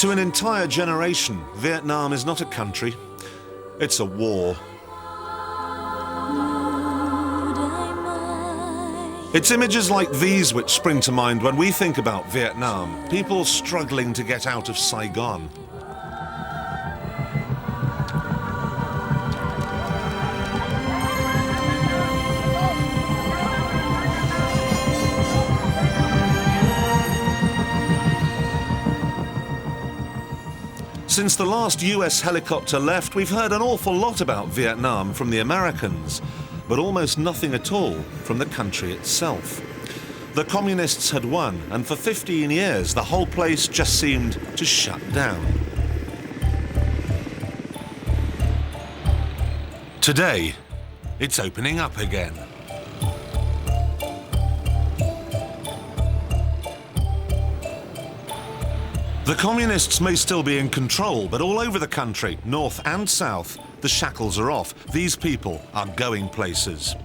To an entire generation, Vietnam is not a country, it's a war. It's images like these which spring to mind when we think about Vietnam, people struggling to get out of Saigon. Since the last US helicopter left, we've heard an awful lot about Vietnam from the Americans, but almost nothing at all from the country itself. The communists had won, and for 15 years the whole place just seemed to shut down. Today, it's opening up again. The communists may still be in control, but all over the country, north and south, the shackles are off. These people are going places.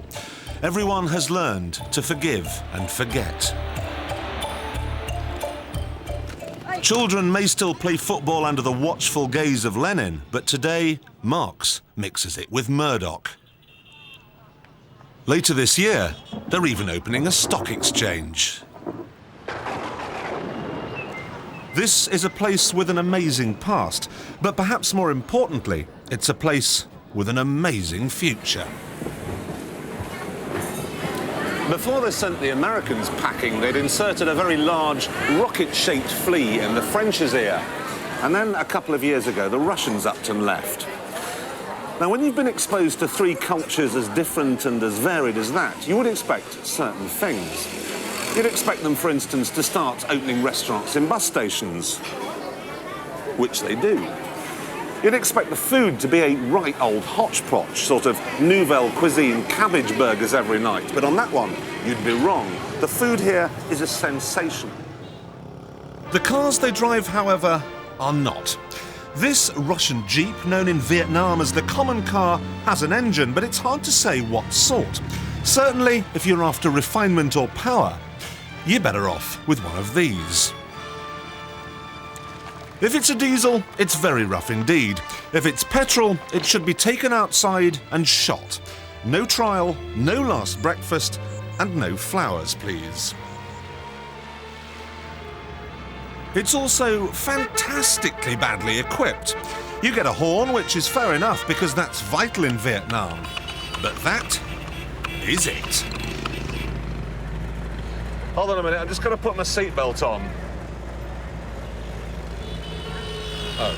Everyone has learned to forgive and forget. Children may still play football under the watchful gaze of Lenin, but today, Marx mixes it with Murdoch. Later this year, they're even opening a stock exchange. This is a place with an amazing past, but perhaps more importantly, it's a place with an amazing future. Before they sent the Americans packing, they'd inserted a very large rocket-shaped flea in the French's ear. And then a couple of years ago, the Russians upped and left. Now, when you've been exposed to three cultures as different and as varied as that, you would expect certain things. You'd expect them, for instance, to start opening restaurants in bus stations, which they do. You'd expect the food to be a right old hodgepodge, sort of nouvelle cuisine cabbage burgers every night, but on that one, you'd be wrong. The food here is a sensation. The cars they drive, however, are not. This Russian Jeep, known in Vietnam as the common car, has an engine, but it's hard to say what sort. Certainly, if you're after refinement or power, you're better off with one of these. If it's a diesel, it's very rough indeed. If it's petrol, it should be taken outside and shot. No trial, no last breakfast, and no flowers, please. It's also fantastically badly equipped. You get a horn, which is fair enough because that's vital in Vietnam. But that is it. Hold on a minute, I'm just going to put my seatbelt on. Oh.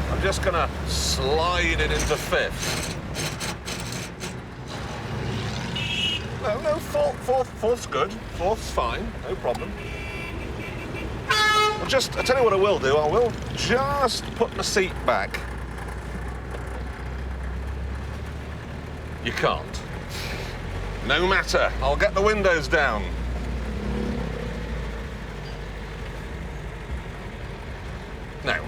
I'm just going to slide it into fifth. No, fourth's good. Fourth's fine, no problem. I'll tell you what I will do, I will just put my seat back. You can't. No matter, I'll get the windows down. Now.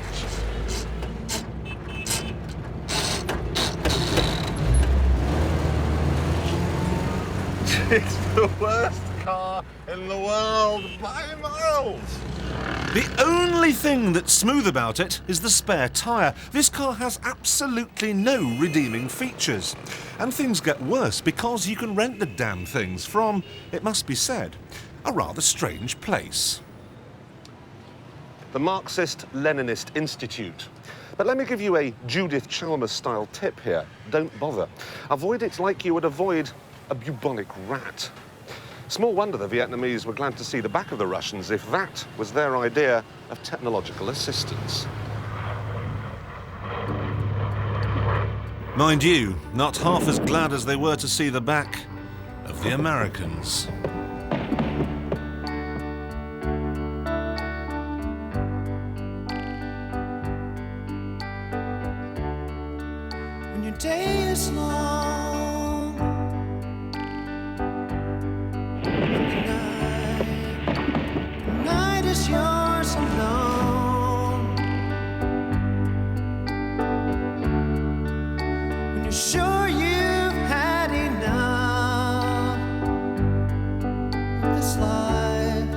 It's the worst car in the world by miles. The only thing that's smooth about it is the spare tyre. This car has absolutely no redeeming features. And things get worse because you can rent the damn things from, it must be said, a rather strange place. The Marxist-Leninist Institute. But let me give you a Judith Chalmers-style tip here. Don't bother. Avoid it like you would avoid a bubonic rat. Small wonder the Vietnamese were glad to see the back of the Russians if that was their idea of technological assistance. Mind you, not half as glad as they were to see the back of the Americans. When your day is long and the night is yours alone, when you're sure you've had enough of this life,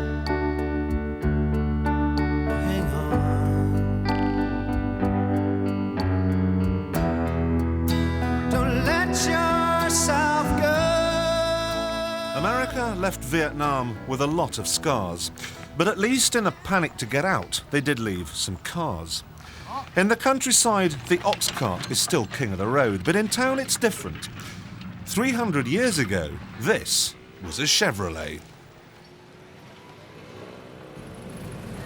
America left Vietnam with a lot of scars, but at least in a panic to get out, they did leave some cars. In the countryside, the ox cart is still king of the road, but in town it's different. 300 years ago, this was a Chevrolet.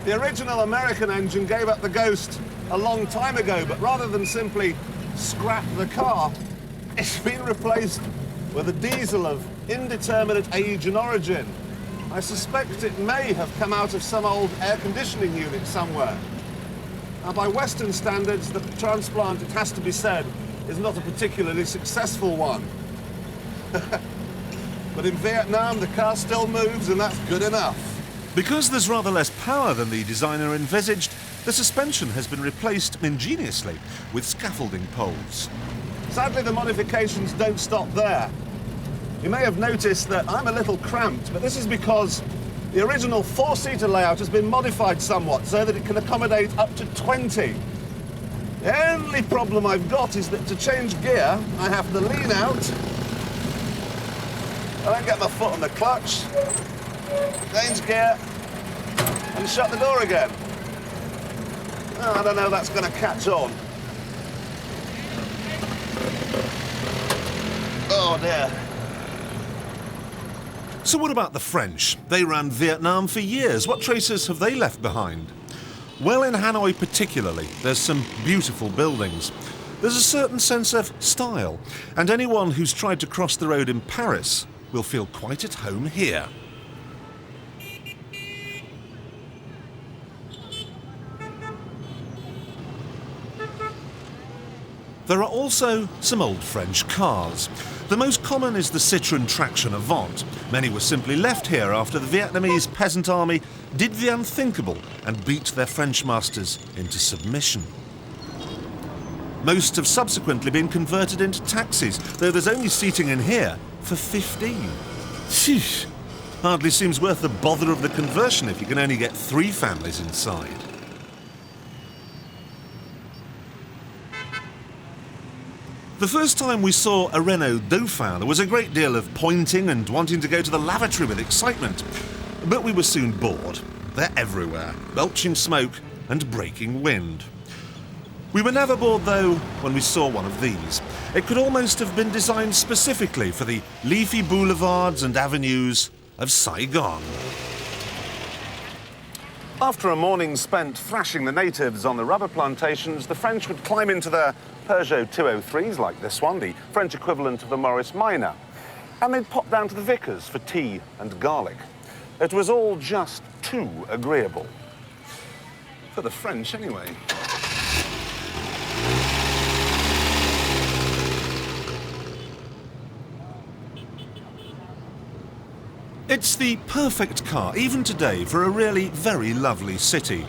The original American engine gave up the ghost a long time ago, but rather than simply scrap the car, it's been replaced with a diesel of indeterminate age and origin. I suspect it may have come out of some old air conditioning unit somewhere. Now, by Western standards, the transplant, it has to be said, is not a particularly successful one. But in Vietnam, the car still moves, and that's good enough. Because there's rather less power than the designer envisaged, the suspension has been replaced ingeniously with scaffolding poles. Sadly, the modifications don't stop there. You may have noticed that I'm a little cramped, but this is because the original four-seater layout has been modified somewhat so that it can accommodate up to 20. The only problem I've got is that to change gear, I have to lean out. I don't get my foot on the clutch, change gear, and shut the door again. Oh, I don't know if that's going to catch on. Oh dear. So what about the French? They ran Vietnam for years. What traces have they left behind? Well, in Hanoi particularly, there's some beautiful buildings. There's a certain sense of style, and anyone who's tried to cross the road in Paris will feel quite at home here. There are also some old French cars. The most common is the Citroën Traction Avant. Many were simply left here after the Vietnamese peasant army did the unthinkable and beat their French masters into submission. Most have subsequently been converted into taxis, though there's only seating in here for 15. Sheesh. Hardly seems worth the bother of the conversion if you can only get 3 families inside. The first time we saw a Renault Dauphin, there was a great deal of pointing and wanting to go to the lavatory with excitement. But we were soon bored. They're everywhere, belching smoke and breaking wind. We were never bored, though, when we saw one of these. It could almost have been designed specifically for the leafy boulevards and avenues of Saigon. After a morning spent thrashing the natives on the rubber plantations, the French would climb into their Peugeot 203s like this one, the French equivalent of the Morris Minor, and they'd pop down to the Vickers for tea and garlic. It was all just too agreeable. For the French, anyway. It's the perfect car, even today, for a really very lovely city.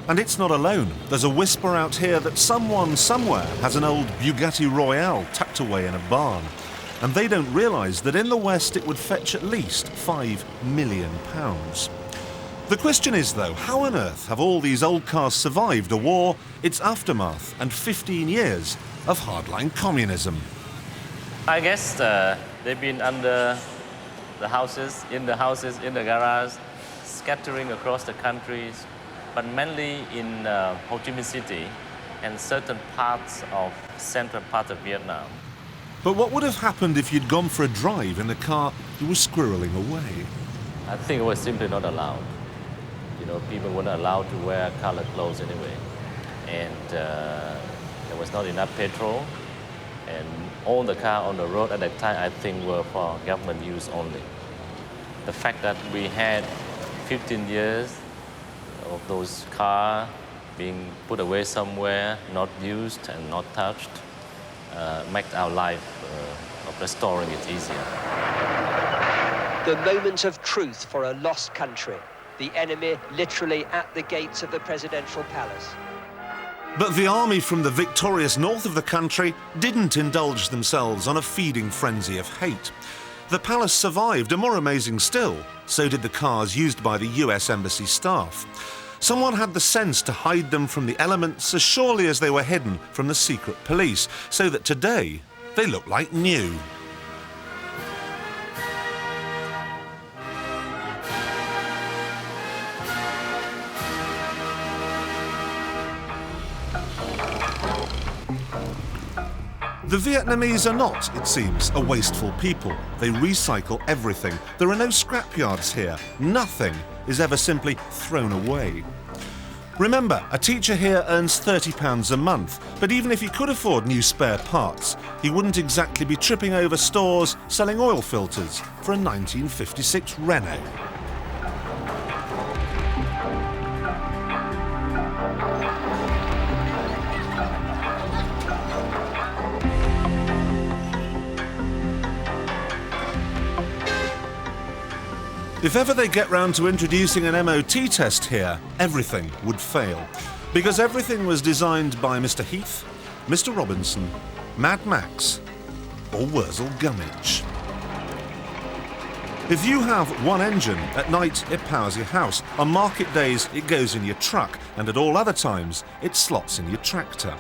And it's not alone. There's a whisper out here that someone somewhere has an old Bugatti Royale tucked away in a barn. And they don't realise that in the West it would fetch at least £5 million. The question is, though, how on earth have all these old cars survived a war, its aftermath, and 15 years of hardline communism? I guess they've been under the houses, in the garage, scattering across the countries, but mainly in Ho Chi Minh City and certain parts of central part of Vietnam. But what would have happened if you'd gone for a drive in the car you were squirreling away? I think it was simply not allowed. You know, people weren't allowed to wear colored clothes anyway. And there was not enough petrol. And all the cars on the road at that time, I think, were for government use only. The fact that we had 15 years of those cars being put away somewhere, not used and not touched, makes our life of restoring it easier. The moment of truth for a lost country. The enemy literally at the gates of the presidential palace. But the army from the victorious north of the country didn't indulge themselves on a feeding frenzy of hate. The palace survived, and more amazing still, so did the cars used by the US Embassy staff. Someone had the sense to hide them from the elements as surely as they were hidden from the secret police, so that today they look like new. The Vietnamese are not, it seems, a wasteful people. They recycle everything. There are no scrapyards here. Nothing is ever simply thrown away. Remember, a teacher here earns £30 a month, but even if he could afford new spare parts, he wouldn't exactly be tripping over stores selling oil filters for a 1956 Renault. If ever they get round to introducing an MOT test here, everything would fail. Because everything was designed by Mr. Heath, Mr. Robinson, Mad Max, or Wurzel Gummidge. If you have one engine, at night it powers your house. On market days it goes in your truck, and at all other times it slots in your tractor.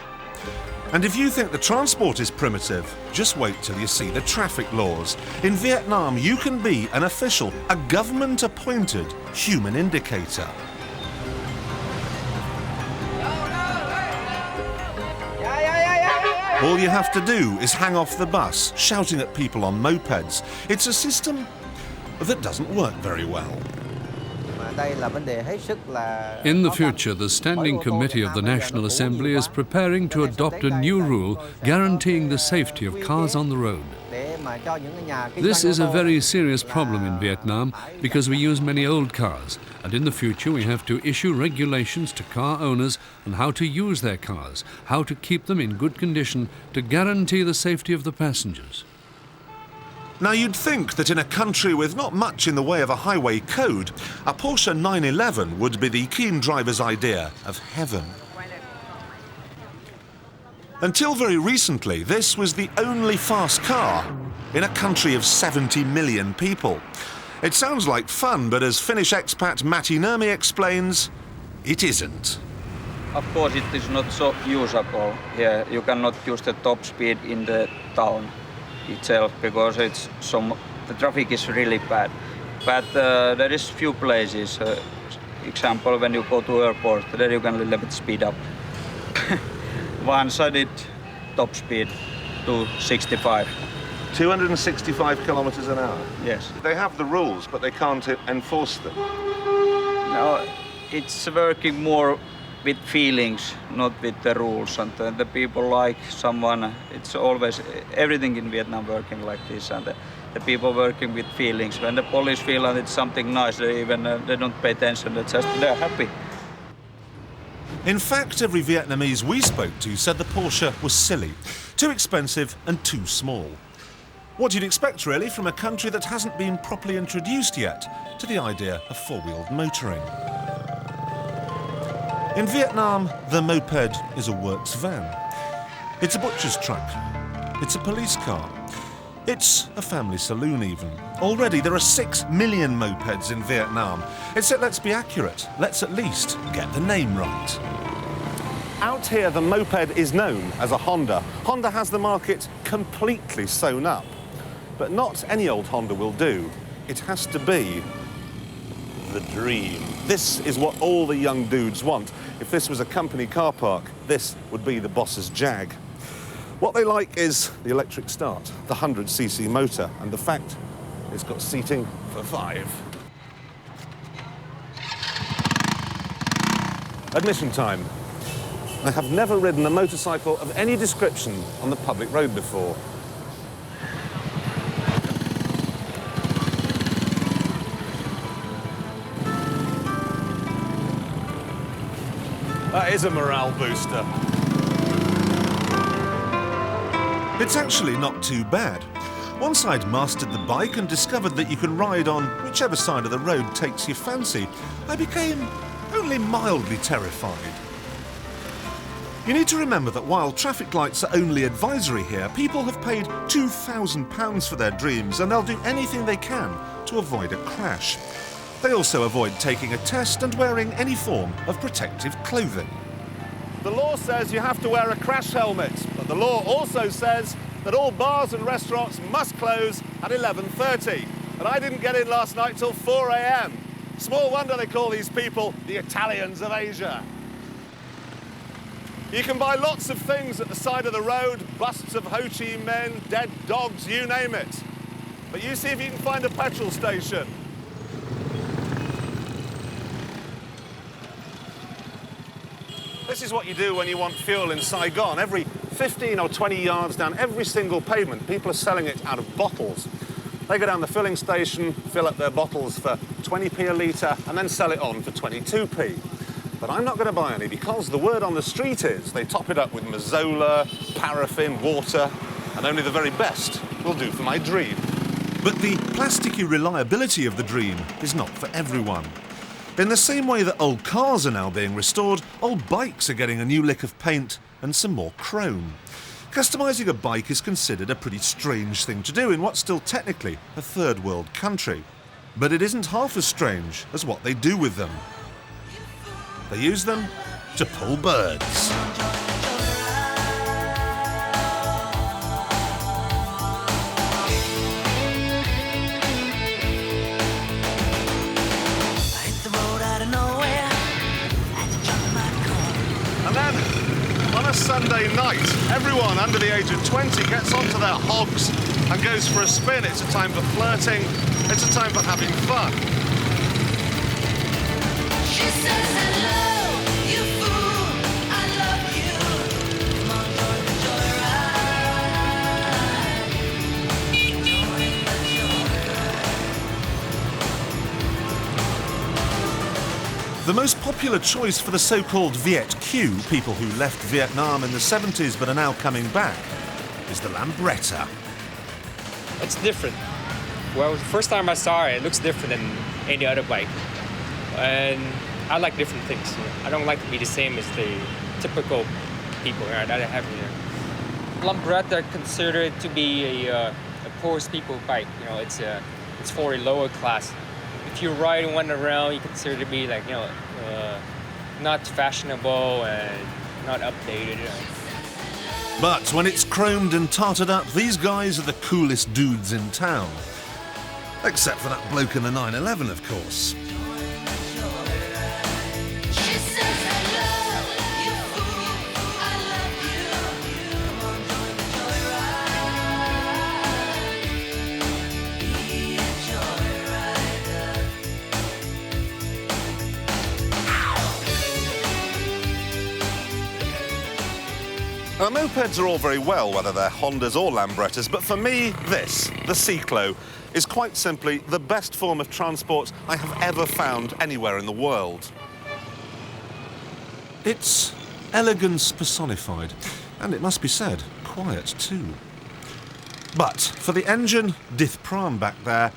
And if you think the transport is primitive, just wait till you see the traffic laws. In Vietnam, you can be an official, a government-appointed human indicator. All you have to do is hang off the bus, shouting at people on mopeds. It's a system that doesn't work very well. In the future, the Standing Committee of the National Assembly is preparing to adopt a new rule guaranteeing the safety of cars on the road. This is a very serious problem in Vietnam because we use many old cars, and in the future we have to issue regulations to car owners on how to use their cars, how to keep them in good condition to guarantee the safety of the passengers. Now you'd think that in a country with not much in the way of a highway code, a Porsche 911 would be the keen driver's idea of heaven. Until very recently, this was the only fast car in a country of 70 million people. It sounds like fun, but as Finnish expat Matti Nurmi explains, it isn't. Of course, it is not so usable here. You cannot use the top speed in the town itself because the traffic is really bad. But there is few places. Example, when you go to airport, there you can a little bit speed up. Once I did top speed to 65. 265 kilometers an hour? Yes. They have the rules, but they can't enforce them. No, it's working more with feelings, not with the rules. And the people like someone, it's always, everything in Vietnam working like this. And the people working with feelings. When the police feel that it's something nice, they don't pay attention, they're happy. In fact, every Vietnamese we spoke to said the Porsche was silly, too expensive and too small. What you'd expect, really, from a country that hasn't been properly introduced yet to the idea of four-wheeled motoring. In Vietnam, the moped is a works van. It's a butcher's truck. It's a police car. It's a family saloon, even. Already, there are 6 million mopeds in Vietnam. Except, let's be accurate. Let's at least get the name right. Out here, the moped is known as a Honda. Honda has the market completely sewn up. But not any old Honda will do. It has to be the dream. This is what all the young dudes want. If this was a company car park, this would be the boss's Jag. What they like is the electric start, the 100cc motor, and the fact it's got seating for 5. Admission time. I have never ridden a motorcycle of any description on the public road before. That is a morale booster. It's actually not too bad. Once I'd mastered the bike and discovered that you can ride on whichever side of the road takes your fancy, I became only mildly terrified. You need to remember that while traffic lights are only advisory here, people have paid £2,000 for their dreams and they'll do anything they can to avoid a crash. They also avoid taking a test and wearing any form of protective clothing. The law says you have to wear a crash helmet, but the law also says that all bars and restaurants must close at 11:30. And I didn't get in last night till 4 a.m. Small wonder they call these people the Italians of Asia. You can buy lots of things at the side of the road, busts of Ho Chi Minh, dead dogs, you name it. But you see if you can find a petrol station. This is what you do when you want fuel in Saigon. Every 15 or 20 yards down every single pavement, people are selling it out of bottles. They go down the filling station, fill up their bottles for 20p a litre, and then sell it on for 22p. But I'm not going to buy any because the word on the street is they top it up with mazola, paraffin, water, and only the very best will do for my dream. But the plasticky reliability of the dream is not for everyone. In the same way that old cars are now being restored, old bikes are getting a new lick of paint and some more chrome. Customising a bike is considered a pretty strange thing to do in what's still technically a third world country. But it isn't half as strange as what they do with them. They use them to pull birds. And then, on a Sunday night, everyone under the age of 20 gets onto their hogs and goes for a spin. It's a time for flirting. It's a time for having fun. She says hello, you fool, I love you. Come on, join the joyride. Join the joyride. The most popular choice for the so-called Viet Q, people who left Vietnam in the 70s but are now coming back, is the Lambretta. It's different. Well, the first time I saw it, it looks different than any other bike. And I like different things. You know? I don't like to be the same as the typical people that I have here. Lambretta considered to be a poor people bike. You know, it's for a lower class. If you ride one around, you consider to be like, you know, not fashionable and not updated. You know. But when it's chromed and tarted up, these guys are the coolest dudes in town. Except for that bloke in the 911, of course. She says hello, you fool, I love you. Come on, join the joyride. Be a joyrider. Now, mopeds are all very well, whether they're Hondas or Lambrettas, but for me, this, the Cyclo, is quite simply the best form of transport I have ever found anywhere in the world. It's elegance personified, and it must be said, quiet too. But for the engine, Dith Pram back there,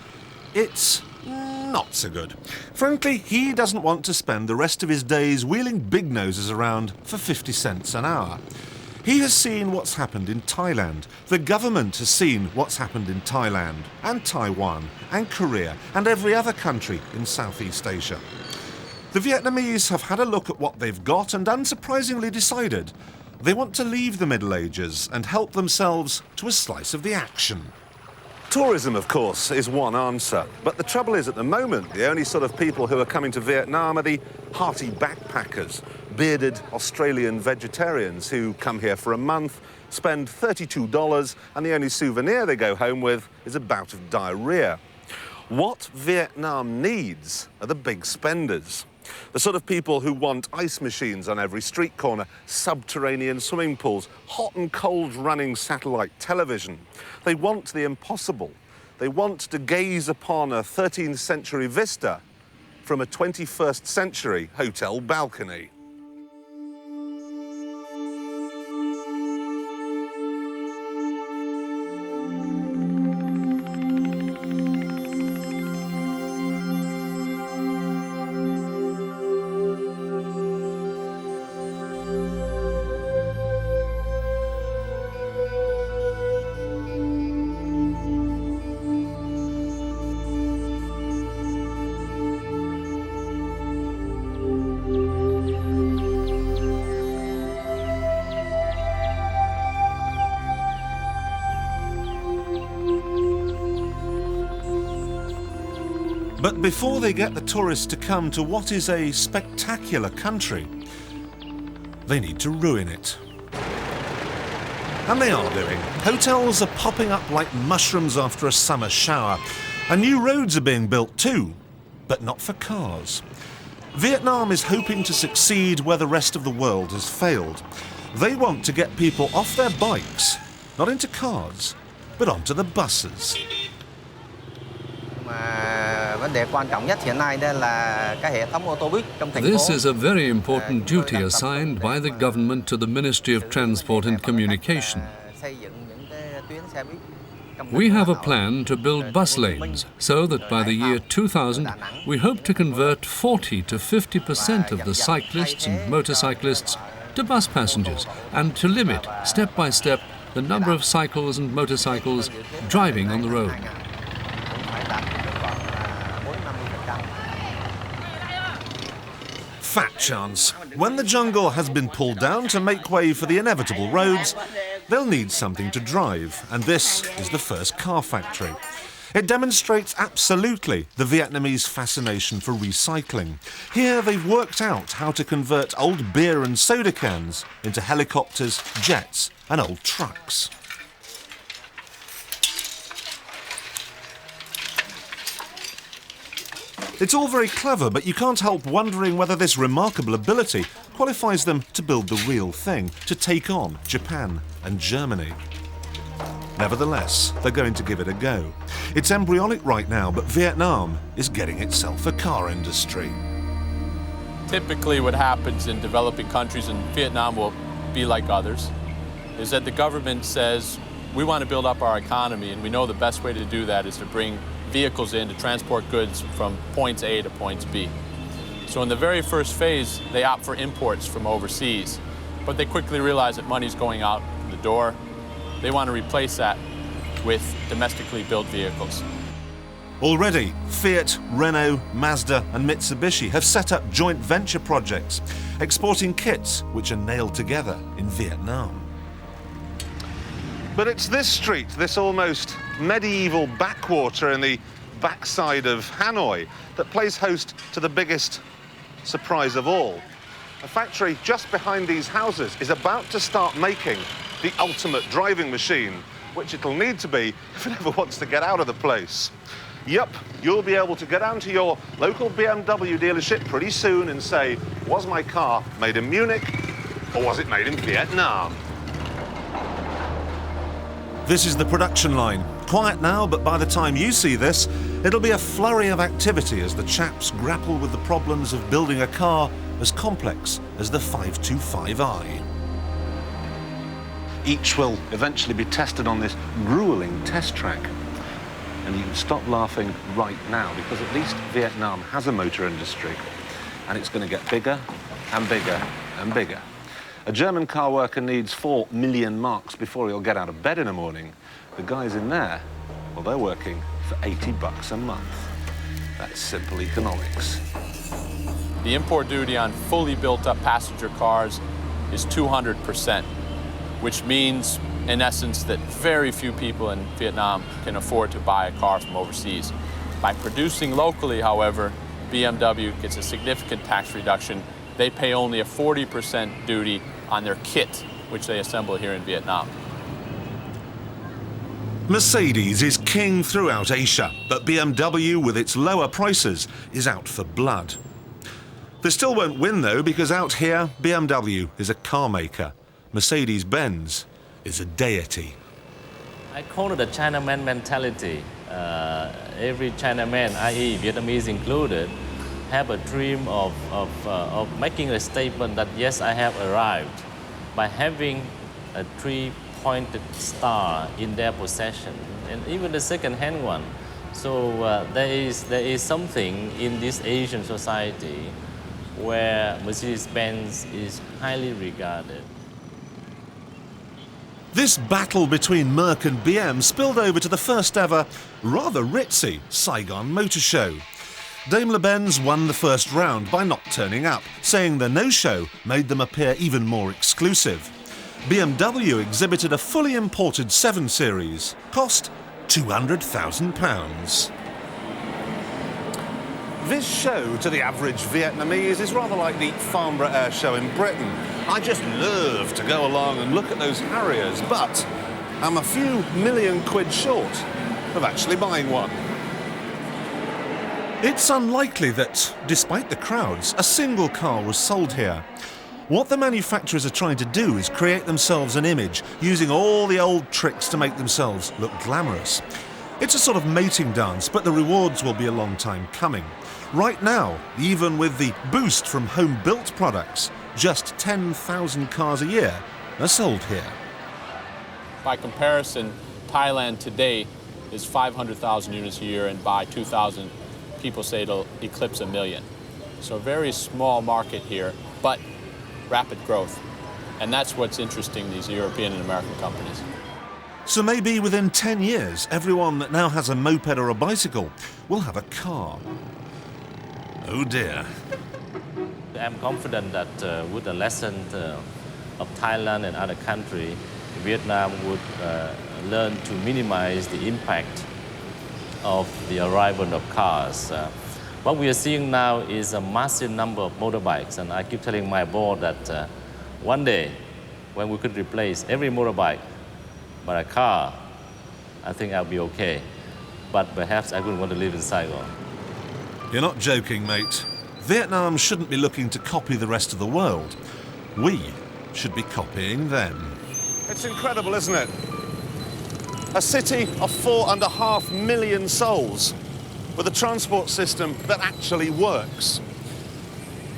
it's not so good. Frankly, he doesn't want to spend the rest of his days wheeling big noses around for 50 cents an hour. He has seen what's happened in Thailand. The government has seen what's happened in Thailand and Taiwan and Korea and every other country in Southeast Asia. The Vietnamese have had a look at what they've got and unsurprisingly decided they want to leave the Middle Ages and help themselves to a slice of the action. Tourism, of course, is one answer. But the trouble is, at the moment, the only sort of people who are coming to Vietnam are the hearty backpackers, bearded Australian vegetarians who come here for a month, spend $32, and the only souvenir they go home with is a bout of diarrhea. What Vietnam needs are the big spenders. The sort of people who want ice machines on every street corner, subterranean swimming pools, hot and cold running satellite television. They want the impossible. They want to gaze upon a 13th century vista from a 21st century hotel balcony. But before they get the tourists to come to what is a spectacular country, they need to ruin it. And they are doing. Hotels are popping up like mushrooms after a summer shower. And new roads are being built too, but not for cars. Vietnam is hoping to succeed where the rest of the world has failed. They want to get people off their bikes, not into cars, but onto the buses. This is a very important duty assigned by the government to the Ministry of Transport and Communication. We have a plan to build bus lanes so that by the year 2000 we hope to convert 40 to 50% of the cyclists and motorcyclists to bus passengers and to limit, step by step, the number of cycles and motorcycles driving on the road. Fat chance. When the jungle has been pulled down to make way for the inevitable roads, they'll need something to drive, and this is the first car factory. It demonstrates absolutely the Vietnamese fascination for recycling. Here they've worked out how to convert old beer and soda cans into helicopters, jets and old trucks. It's all very clever, but you can't help wondering whether this remarkable ability qualifies them to build the real thing, to take on Japan and Germany. Nevertheless, they're going to give it a go. It's embryonic right now, but Vietnam is getting itself a car industry. Typically what happens in developing countries, and Vietnam will be like others, is that the government says, we want to build up our economy, and we know the best way to do that is to bring vehicles in to transport goods from points A to points B. So in the very first phase, they opt for imports from overseas, but they quickly realize that money's going out the door. They want to replace that with domestically built vehicles. Already, Fiat, Renault, Mazda and Mitsubishi have set up joint venture projects, exporting kits which are nailed together in Vietnam. But it's this street, this almost medieval backwater in the backside of Hanoi, that plays host to the biggest surprise of all. A factory just behind these houses is about to start making the ultimate driving machine, which it'll need to be if it ever wants to get out of the place. Yep, you'll be able to go down to your local BMW dealership pretty soon and say, was my car made in Munich or was it made in Vietnam? This is the production line. Quiet now, but by the time you see this, it'll be a flurry of activity as the chaps grapple with the problems of building a car as complex as the 525i. Each will eventually be tested on this grueling test track. And you can stop laughing right now, because at least Vietnam has a motor industry, and it's going to get bigger and bigger and bigger. A German car worker needs 4 million marks before he'll get out of bed in the morning. The guys in there, well, they're working for $80 a month. That's simple economics. The import duty on fully built-up passenger cars is 200%, which means, in essence, that very few people in Vietnam can afford to buy a car from overseas. By producing locally, however, BMW gets a significant tax reduction. They pay only a 40% duty on their kit, which they assemble here in Vietnam. Mercedes is king throughout Asia, but BMW, with its lower prices, is out for blood. They still won't win, though, because out here, BMW is a car maker. Mercedes-Benz is a deity. I call it a Chinaman mentality. Every Chinaman, i.e. Vietnamese included, have a dream of making a statement that, yes, I have arrived, by having a three-pointed star in their possession, and even the second-hand one. So there is something in this Asian society where Mercedes-Benz is highly regarded. This battle between Merc and BM spilled over to the first ever, rather ritzy Saigon Motor Show. Daimler-Benz won the first round by not turning up, saying the no-show made them appear even more exclusive. BMW exhibited a fully imported 7 Series, cost £200,000. This show, to the average Vietnamese, is rather like the Farnborough Air Show in Britain. I just love to go along and look at those Harriers, but I'm a few million quid short of actually buying one. It's unlikely that, despite the crowds, a single car was sold here. What the manufacturers are trying to do is create themselves an image, using all the old tricks to make themselves look glamorous. It's a sort of mating dance, but the rewards will be a long time coming. Right now, even with the boost from home-built products, just 10,000 cars a year are sold here. By comparison, Thailand today is 500,000 units a year, and by 2000, people say it'll eclipse 1 million. So a very small market here, but rapid growth. And that's what's interesting these European and American companies. So maybe within 10 years, everyone that now has a moped or a bicycle will have a car. Oh dear. I'm confident that with the lesson of Thailand and other countries, Vietnam would learn to minimize the impact of the arrival of cars. What we are seeing now is a massive number of motorbikes, and I keep telling my board that one day, when we could replace every motorbike by a car, I think I'll be okay. But perhaps I wouldn't want to live in Saigon. You're not joking, mate. Vietnam shouldn't be looking to copy the rest of the world. We should be copying them. It's incredible, isn't it? A city of 4.5 million souls with a transport system that actually works.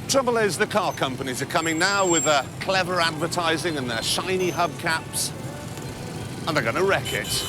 Trouble is, the car companies are coming now with their clever advertising and their shiny hubcaps, and they're going to wreck it.